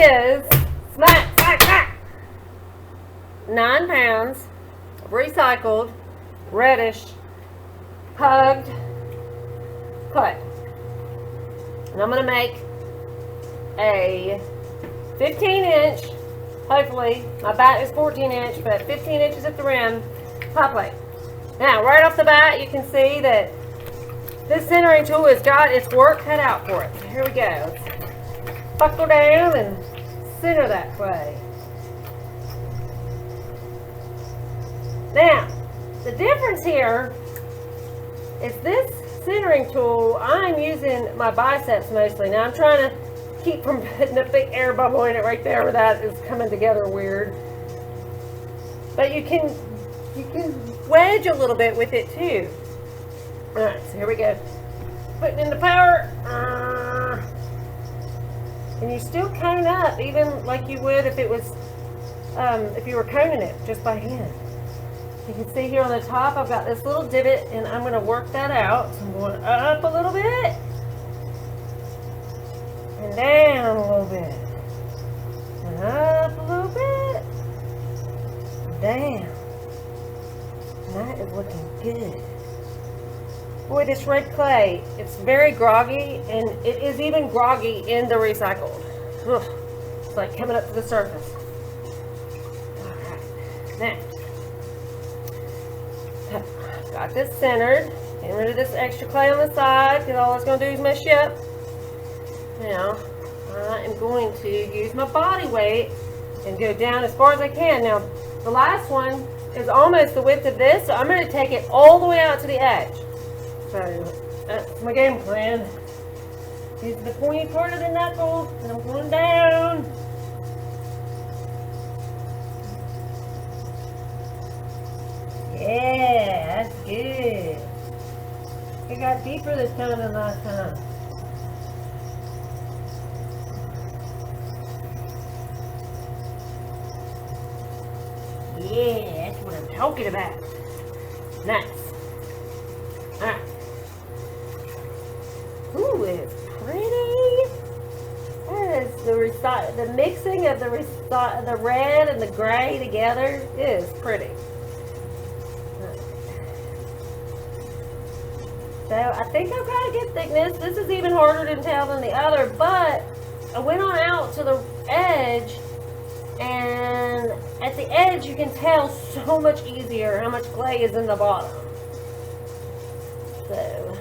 is smack, smack, smack. 9 pounds of recycled, reddish, hugged clay. And I'm going to make a 15-inch, hopefully, my bat is 14-inch, but 15 inches at the rim, hot plate. Now, right off the bat, you can see that this centering tool has got its work cut out for it. So here we go. Let's buckle down and center that clay. Now, the difference here is this centering tool, I'm using my biceps mostly. Now, I'm trying to keep from putting a big air bubble in it right there where that is coming together weird. But you can wedge a little bit with it too. Alright, so here we go. Putting in the power. And you still cone up, even like you would if it was, if you were coning it just by hand. You can see here on the top, I've got this little divot, and I'm going to work that out. So I'm going up a little bit, and down a little bit, and up a little bit, and down. And that is looking good. Boy, this red clay, it's very groggy, and it is even groggy in the recycled. Ugh, it's like coming up to the surface. Alright, now, got this centered. Getting rid of this extra clay on the side, because all it's going to do is mess you up. Now, I am going to use my body weight and go down as far as I can. Now, the last one is almost the width of this, so I'm going to take it all the way out to the edge. So that's my game plan. Use the pointy part of the knuckle, and I'm going down. Yeah, that's good. It got deeper this time than last time. Yeah, that's what I'm talking about. Nice. Alright. Ooh, it's pretty. That is the mixing of the red and the gray together is pretty. So I think I've got a good thickness. This is even harder to tell than the other, but I went on out to the edge, and at the edge you can tell so much easier how much clay is in the bottom. So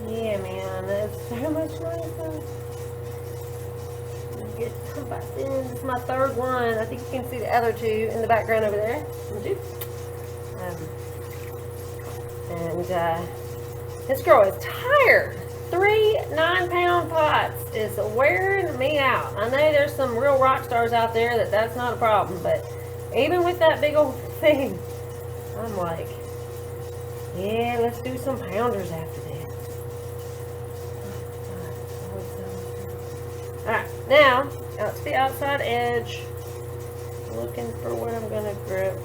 yeah, man, that's so much nicer. Get some back in. This is my third one. I think you can see the other two in the background over there. This girl is tired. 3 9-pound pots is wearing me out. I know there's some real rock stars out there that's not a problem, but even with that big old thing, I'm like, yeah, let's do some pounders after this. Alright, now, out to the outside edge, looking for what I'm going to grip.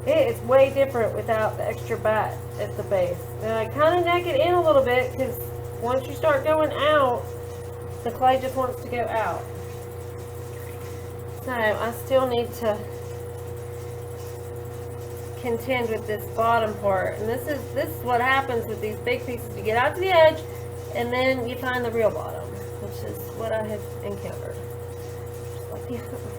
It is way different without the extra bat at the base. Now I kind of neck it in a little bit, because once you start going out, the clay just wants to go out. So I still need to contend with this bottom part, and this is what happens with these big pieces. You get out to the edge, and then you find the real bottom, which is what I have encountered. Just like the other one.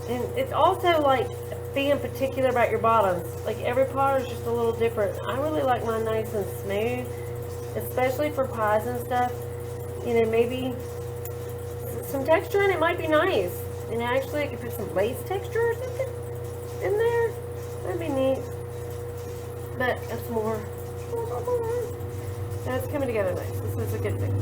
And it's also like being particular about your bottoms. Like every pot is just a little different. I really like mine nice and smooth, especially for pies and stuff. You know, maybe some texture in it might be nice. And actually I could put some lace texture or something in there. That'd be neat. But that's more. Now it's coming together nice. This is a good thing.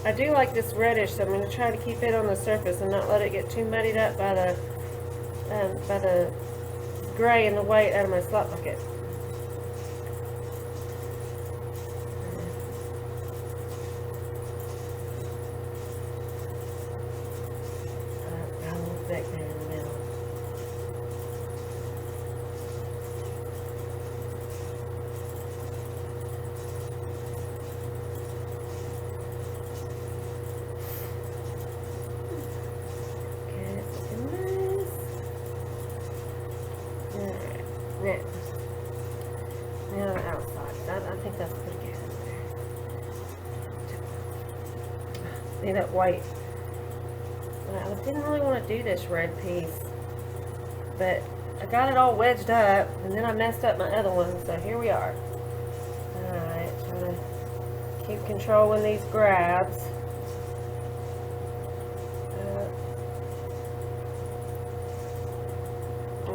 I do like this reddish, so I'm going to try to keep it on the surface and not let it get too muddied up by the gray and the white out of my slop bucket. Got a little thick there in the middle. Now the outside. I think that's pretty good. See that white? I didn't really want to do this red piece, but I got it all wedged up, and then I messed up my other one, so here we are. Alright, trying to keep controlling these grabs.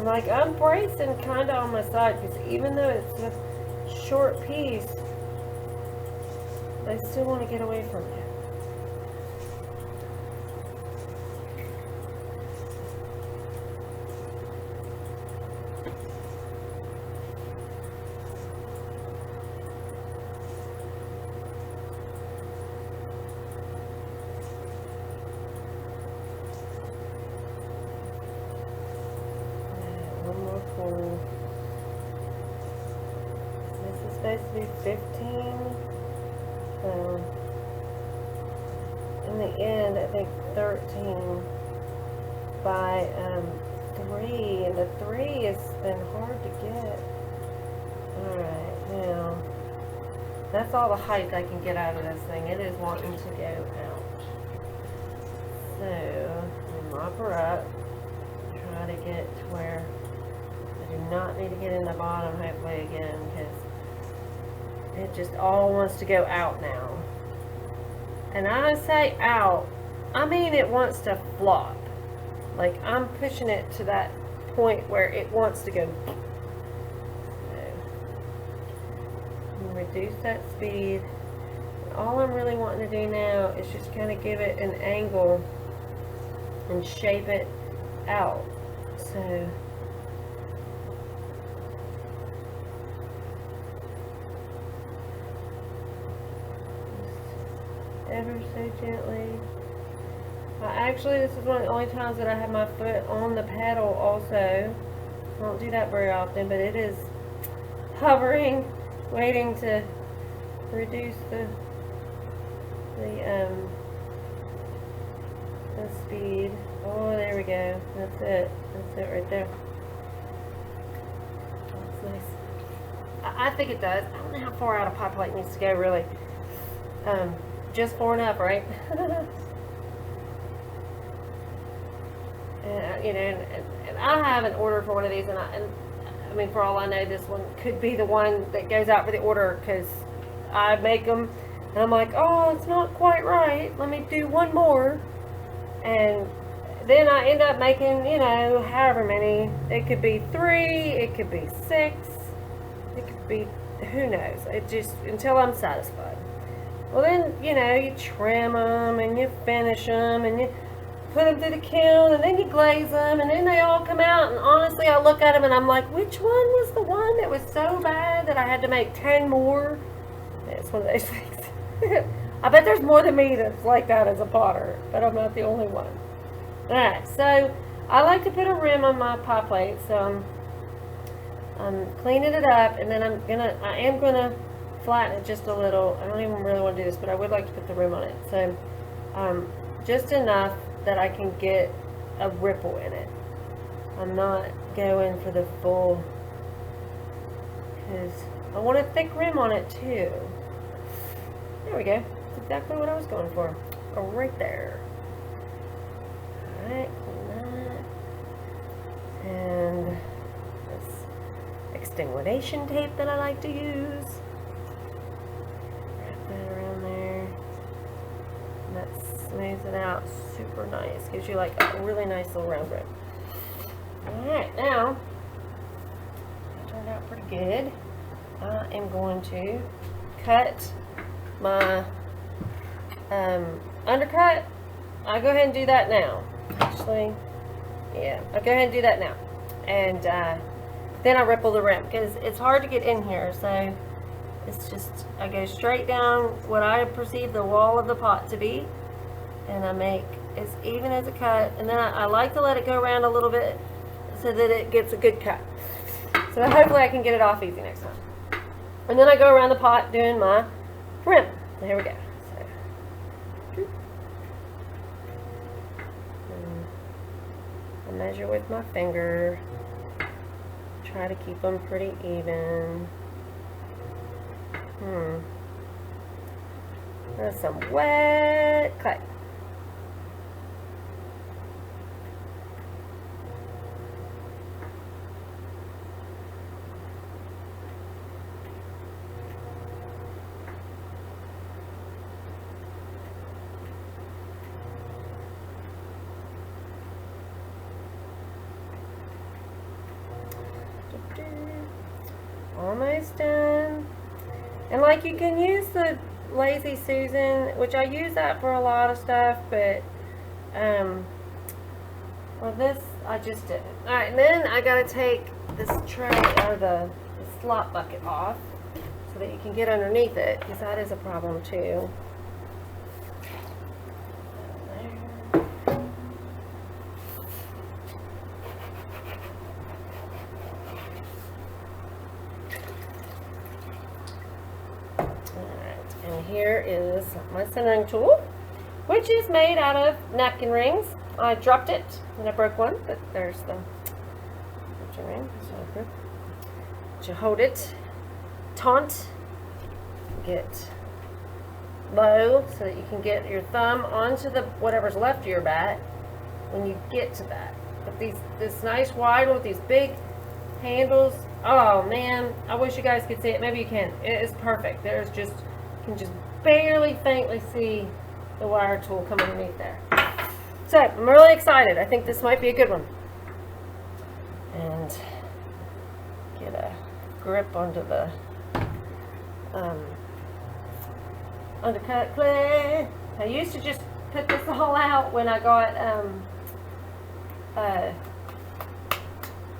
I'm bracing kind of on my side because even though it's a short piece, I still want to get away from it. This is supposed to be 15. In the end, I think 13 by 3, and the 3 has been hard to get. Alright, now that's all the height I can get out of this thing. It is wanting to go out. So, mop her up. Try to get to where I do not need to get in the bottom halfway again, because it just all wants to go out now. And I say out, I mean it wants to flop. Like I'm pushing it to that point where it wants to go. So, reduce that speed. All I'm really wanting to do now is just kind of give it an angle and shape it out. So ever so gently. Actually, this is one of the only times that I have my foot on the pedal also. I don't do that very often, but it is hovering, waiting to reduce the speed. Oh, there we go. That's it. That's it right there. That's nice. I think it does. I don't know how far out a pie plate needs to go, really. Just far enough, right? You know, and I have an order for one of these, and I mean, for all I know, this one could be the one that goes out for the order, because I make them, and I'm like, oh, it's not quite right. Let me do one more, and then I end up making, you know, however many. It could be 3, it could be 6, it could be, who knows? It just, until I'm satisfied. Well, then, you know, you trim them, and you finish them, and you put them through the kiln, and then you glaze them, and then they all come out, and honestly, I look at them, and I'm like, which one was the one that was so bad that I had to make 10 more? It's one of those things. I bet there's more than me that's like that as a potter, but I'm not the only one. Alright, so I like to put a rim on my pie plate, so I'm cleaning it up, and then I am gonna flatten it just a little. I don't even really want to do this, but I would like to put the rim on it. So just enough that I can get a ripple in it. I'm not going for the full, because I want a thick rim on it too. There we go. That's exactly what I was going for. Oh, right there. Alright, clean that. And this extinguishing tape that I like to use. That smooths it out super nice. Gives you like a really nice little round rim. Alright, now, that turned out pretty good. I am going to cut my undercut, I'll go ahead and do that now. Actually, yeah, I'll go ahead and do that now. And then I ripple the rim because it's hard to get in here. So it's just, I go straight down what I perceive the wall of the pot to be, and I make as even as a cut. And then I like to let it go around a little bit so that it gets a good cut. So hopefully I can get it off easy next time. And then I go around the pot doing my rim. So here we go. So, I measure with my finger. Try to keep them pretty even. There's some wet clay. Almost done. And like, you can use the Lazy Susan, which I use that for a lot of stuff, but well, this I just didn't. Alright, and then I gotta take this tray or the slop bucket off so that you can get underneath it, because that is a problem too. Here is my centering tool, which is made out of napkin rings. I dropped it and I broke one, but there's the napkin ring. So you hold it, taunt, get low so that you can get your thumb onto the whatever's left of your bat when you get to that. But this nice wide one with these big handles. Oh man, I wish you guys could see it. Maybe you can. It is perfect. There's just, you can just barely faintly see the wire tool come underneath there. So I'm really excited. I think this might be a good one. And get a grip onto the undercut clay. I used to just put this all out when I got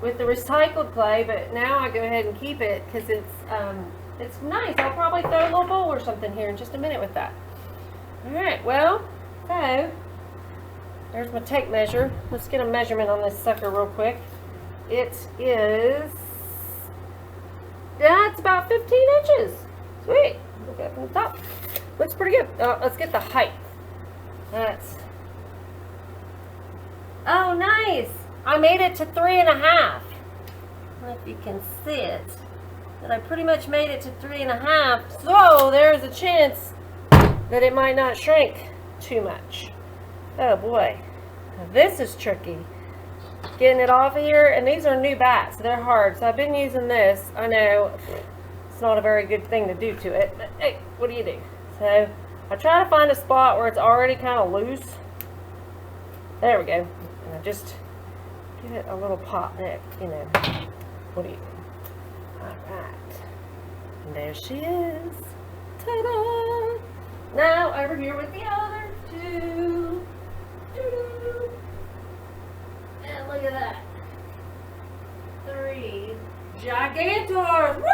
with the recycled clay, but now I go ahead and keep it because it's nice. I'll probably throw a little bowl or something here in just a minute with that. Alright, well, so there's my tape measure. Let's get a measurement on this sucker real quick. It is, yeah, it's about 15 inches. Sweet. Look up from the top. Looks pretty good. Let's get the height. That's, oh nice. I made it to 3.5. I don't know if you can see it. That I pretty much made it to 3.5, so there's a chance that it might not shrink too much. Oh boy, now this is tricky. Getting it off of here, and these are new bats, so they're hard. So I've been using this. I know it's not a very good thing to do to it, but hey, what do you do? So I try to find a spot where it's already kind of loose. There we go. And I just give it a little pop there, you know. What do you do? Alright, and there she is. Ta-da! Now over here with the other two. Doo-doo. And look at that. 3 Gigantors. Woo!